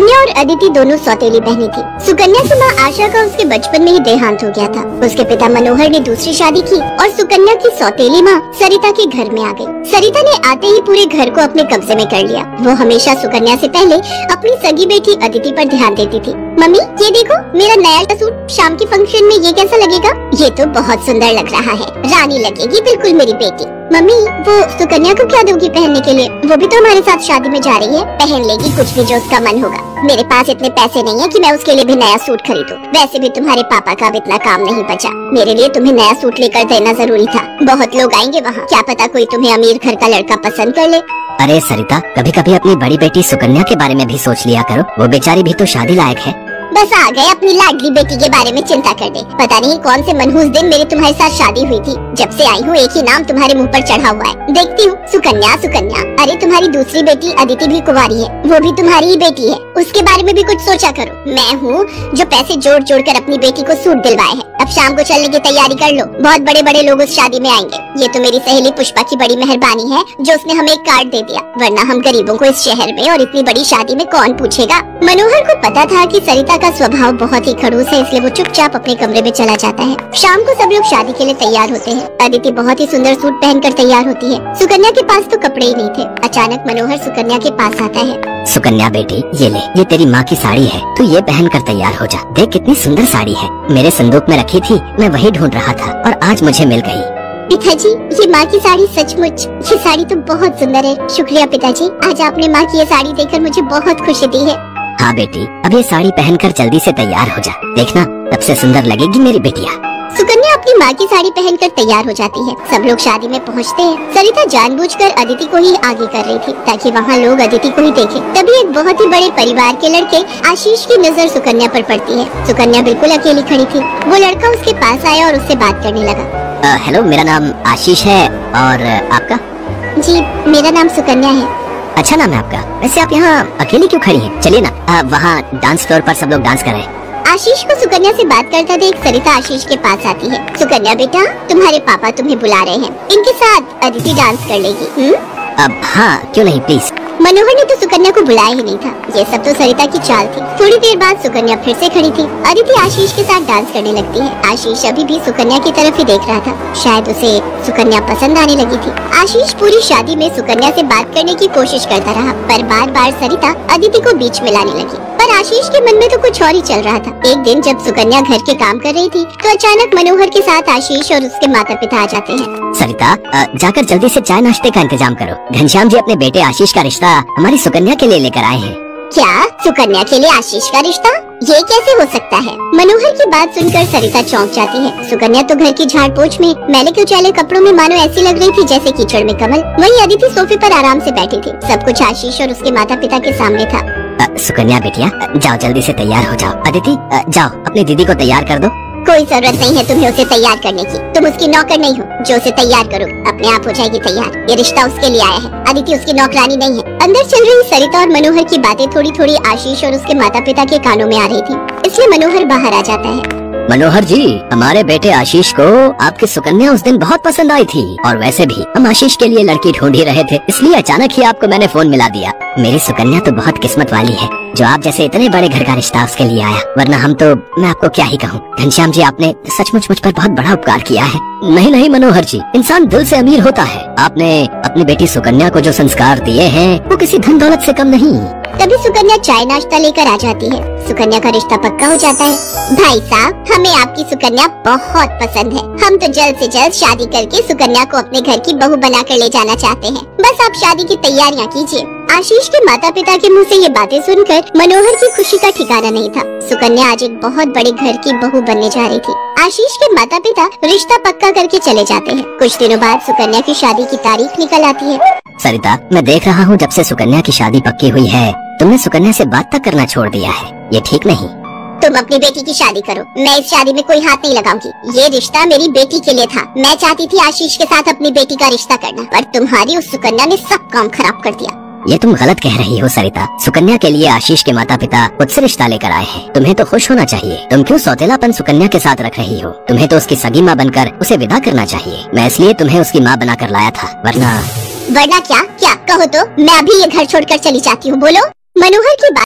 सुकन्या और अदिति दोनों सौतेली बहनें थी। सुकन्या की माँ आशा का उसके बचपन में ही देहांत हो गया था। उसके पिता मनोहर ने दूसरी शादी की और सुकन्या की सौतेली माँ सरिता के घर में आ गई। सरिता ने आते ही पूरे घर को अपने कब्जे में कर लिया। वो हमेशा सुकन्या से पहले अपनी सगी बेटी अदिति पर ध्यान देती थी। मम्मी ये देखो मेरा नया सूट, शाम के फंक्शन में ये कैसा लगेगा? ये तो बहुत सुंदर लग रहा है, रानी लगेगी बिल्कुल मेरी बेटी। मम्मी वो सुकन्या को क्या दोगी पहनने के लिए? वो भी तो हमारे साथ शादी में जा रही है, पहन लेगी कुछ भी जो उसका मन होगा। मेरे पास इतने पैसे नहीं है कि मैं उसके लिए भी नया सूट खरीदूं। वैसे भी तुम्हारे पापा का अब इतना काम नहीं बचा। मेरे लिए तुम्हें नया सूट लेकर देना जरूरी था। बहुत लोग आएंगे वहाँ, क्या पता कोई तुम्हें अमीर घर का लड़का पसंद कर ले। अरे सरिता, कभी कभी अपनी बड़ी बेटी सुकन्या के बारे में भी सोच लिया करो। वो बेचारी भी तो शादी लायक है। बस आ गए अपनी लाडली बेटी के बारे में चिंता करने। पता नहीं कौन से मनहूस दिन मेरी तुम्हारे साथ शादी हुई थी। जब से आई हूँ एक ही नाम तुम्हारे मुंह पर चढ़ा हुआ है। देखती हूँ सुकन्या सुकन्या। अरे तुम्हारी दूसरी बेटी अदिति भी कुंवारी है, वो भी तुम्हारी ही बेटी है। उसके बारे में भी कुछ सोचा करो। मैं हूँ जो पैसे जोड़ जोड़ कर अपनी बेटी को सूट दिलवाए हैं। अब शाम को चलने की तैयारी कर लो, बहुत बड़े बड़े लोग उस शादी में आएंगे। ये तो मेरी सहेली पुष्पा की बड़ी मेहरबानी है जो उसने हमें एक कार्ड दे दिया, वरना हम गरीबों को इस शहर में और इतनी बड़ी शादी में कौन पूछेगा। मनोहर को पता था कि सरिता का स्वभाव बहुत ही खड़ूस है, इसलिए वो चुपचाप अपने कमरे में चला जाता है। शाम को सब लोग शादी के लिए तैयार होते हैं। अदिति बहुत ही सुंदर सूट पहनकर तैयार होती है। सुकन्या के पास तो कपड़े ही नहीं थे। अचानक मनोहर सुकन्या के पास आता है। सुकन्या बेटी ये ले, ये तेरी माँ की साड़ी है, तू ये पहन कर तैयार हो जा। देख कितनी सुंदर साड़ी है, मेरे संदूक में रखी थी, मैं वही ढूंढ रहा था और आज मुझे मिल गई। पिताजी ये माँ की साड़ी सचमुच, ये साड़ी तो बहुत सुंदर है। शुक्रिया पिताजी, आज आपने माँ की ये साड़ी देखकर मुझे बहुत खुशी दी है। हाँ बेटी, अब ये साड़ी पहनकर जल्दी से तैयार हो जा, देखना तब से सुंदर लगेगी मेरी बेटिया। सुकन्या अपनी माँ की साड़ी पहनकर तैयार हो जाती है। सब लोग शादी में पहुँचते हैं। सरिता जानबूझकर अदिति को ही आगे कर रही थी ताकि वहाँ लोग अदिति को ही देखें। तभी एक बहुत ही बड़े परिवार के लड़के आशीष की नजर सुकन्या पर पड़ती है। सुकन्या बिल्कुल अकेली खड़ी थी। वो लड़का उसके पास आया और उससे बात करने लगा। हेलो, मेरा नाम आशीष है और आपका? जी मेरा नाम सुकन्या है। अच्छा नाम है आपका। वैसे आप यहाँ अकेली क्यों खड़ी हैं? चलिए ना, वहाँ डांस फ्लोर पर सब लोग डांस कर रहे हैं। आशीष को सुकन्या से बात करता देख सरिता आशीष के पास आती है। सुकन्या बेटा, तुम्हारे पापा तुम्हें बुला रहे हैं, इनके साथ अदिति डांस कर लेगी। अब हाँ, क्यों नहीं, प्लीज। मनोहर ने तो सुकन्या को बुलाया ही नहीं था। ये सब तो सरिता की चाल थी। थोड़ी देर बाद सुकन्या फिर से खड़ी थी। अदिति आशीष के साथ डांस करने लगती है। आशीष अभी भी सुकन्या की तरफ ही देख रहा था। शायद उसे सुकन्या पसंद आने लगी थी। आशीष पूरी शादी में सुकन्या से बात करने की कोशिश करता रहा, पर बार बार सरिता अदिति को बीच में लाने लगी। पर आशीष के मन में तो कुछ और ही चल रहा था। एक दिन जब सुकन्या घर के काम कर रही थी तो अचानक मनोहर के साथ आशीष और उसके माता पिता आ जाते हैं। सरिता, जाकर जल्दी से चाय नाश्ते का इंतजाम करो। घनश्याम जी अपने बेटे आशीष का रिश्ता हमारी सुकन्या के लिए लेकर आए हैं। क्या? सुकन्या के लिए आशीष का रिश्ता? ये कैसे हो सकता है? मनोहर की बात सुनकर सरिता चौंक जाती है। सुकन्या तो घर की झाड़ पोछ में मैले कुचैले कपड़ों में मानो ऐसी लग रही थी जैसे कीचड़ में कमल। वहीं अदिति सोफे पर आराम से बैठी थी। सब कुछ आशीष और उसके माता पिता के सामने था। सुकन्या बेटिया, जाओ जल्दी से तैयार हो जाओ। अदिति, जाओ अपनी दीदी को तैयार कर दो। कोई जरूरत नहीं है तुम्हें उसे तैयार करने की। तुम उसकी नौकर नहीं हो जो उसे तैयार करो, अपने आप हो जाएगी तैयार। ये रिश्ता उसके लिए आया है, अदिति उसकी नौकरानी नहीं है। अंदर चल रही सरिता और मनोहर की बातें थोड़ी थोड़ी आशीष और उसके माता पिता के कानों में आ रही थी, इसलिए मनोहर बाहर आ जाता है। मनोहर जी, हमारे बेटे आशीष को आपकी सुकन्या उस दिन बहुत पसंद आई थी और वैसे भी हम आशीष के लिए लड़की ढूंढ ही रहे थे, इसलिए अचानक ही आपको मैंने फोन मिला दिया। मेरी सुकन्या तो बहुत किस्मत वाली है जो आप जैसे इतने बड़े घर का रिश्ता उसके लिए आया, वरना हम तो, मैं आपको क्या ही कहूँ। घनश्याम जी, आपने सचमुच मुझ पर बहुत बड़ा उपकार किया है। नहीं नहीं मनोहर जी, इंसान दिल से अमीर होता है। आपने अपनी बेटी सुकन्या को जो संस्कार दिए हैं वो किसी धन दौलत से कम नहीं। तभी सुकन्या चाय नाश्ता लेकर आ जाती है। सुकन्या का रिश्ता पक्का हो जाता है। भाई साहब, हमें आपकी सुकन्या बहुत पसंद है। हम तो जल्द से जल्द शादी करके सुकन्या को अपने घर की बहू बनाकर ले जाना चाहते हैं। बस आप शादी की तैयारियां कीजिए। आशीष के माता पिता के मुंह से ये बातें सुनकर मनोहर की खुशी का ठिकाना नहीं था। सुकन्या आज एक बहुत बड़े घर की बहू बनने जा रही थी। आशीष के माता पिता रिश्ता पक्का करके चले जाते हैं। कुछ दिनों बाद सुकन्या की शादी की तारीख निकल आती है। सरिता, मैं देख रहा हूँ जब से सुकन्या की शादी पक्की हुई है तुमने सुकन्या से बात तक करना छोड़ दिया है। ये ठीक नहीं। तुम अपनी बेटी की शादी करो, मैं इस शादी में कोई हाथ नहीं लगाऊंगी। ये रिश्ता मेरी बेटी के लिए था। मैं चाहती थी आशीष के साथ अपनी बेटी का रिश्ता करना, पर तुम्हारी उस सुकन्या ने सब काम खराब कर दिया। ये तुम गलत कह रही हो सरिता। सुकन्या के लिए आशीष के माता पिता खुद से रिश्ता लेकर आए हैं। तुम्हें तो खुश होना चाहिए। तुम क्यों सौतेलापन सुकन्या के साथ रख रही हो? तुम्हें तो उसकी सगी माँ बनकर उसे विदा करना चाहिए। मैं इसलिए तुम्हें उसकी माँ बनाकर लाया था, वरना क्या? क्या कहो तो मैं अभी ये घर छोड़कर चली जाती हूँ। बोलो। मनोहर की बात